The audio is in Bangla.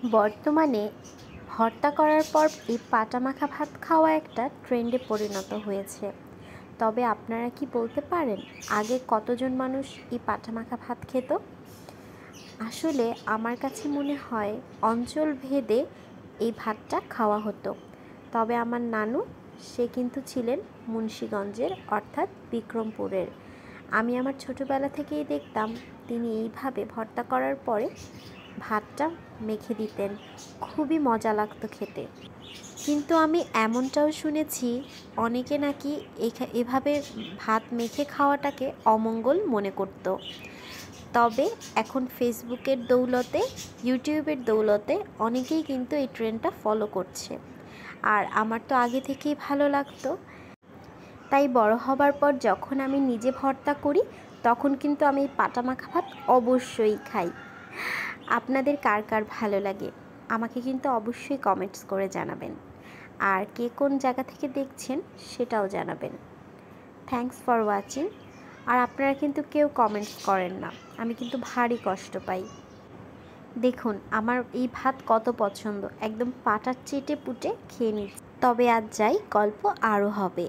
বর্তমানে ভর্তা করার পর এই পাটা মাখা ভাত খাওয়া একটা ট্রেন্ডে পরিণত হয়েছে। তবে আপনারা কি বলতে পারেন আগে কতজন মানুষ এই পাটা মাখা ভাত খেত? আসলে আমার কাছে মনে হয় অঞ্চল ভেদে এই ভাতটা খাওয়া হতো। তবে আমার নানু সে কিন্তু ছিলেন মুন্সিগঞ্জের, অর্থাৎ বিক্রমপুরের। আমি আমার ছোটোবেলা থেকেই দেখতাম তিনি এইভাবে ভর্তা করার পরে ভাতটা মেখে দিতেন, খুবই মজা লাগতো খেতে। কিন্তু আমি এমনটাও শুনেছি অনেকে নাকি এভাবে ভাত মেখে খাওয়াটাকে অমঙ্গল মনে করত। তবে এখন ফেসবুকের দৌলতে, ইউটিউবের দৌলতে অনেকেই কিন্তু এই ট্রেন্ডটা ফলো করছে। আর আমার তো আগে থেকেই ভালো লাগতো, তাই বড় হবার পর যখন আমি নিজে ভর্তা করি তখন কিন্তু আমি এই পাটা মাখা ভাত অবশ্যই খাই। আপনাদের কার কার ভালো লাগে আমাকে কিন্তু অবশ্যই কমেন্টস করে জানাবেন। আর কে কোন জায়গা থেকে দেখছেন সেটাও জানাবেন। Thanks for watching. আর আপনারা কিন্তু কেউ কমেন্টস করেন না, আমি কিন্তু ভারী কষ্ট পাই। দেখুন আমার এই ভাত কত পছন্দ, একদম পাটার চেটে পুটে খেয়ে নিচ্ছি। তবে আজ যাই, গল্প আরও হবে।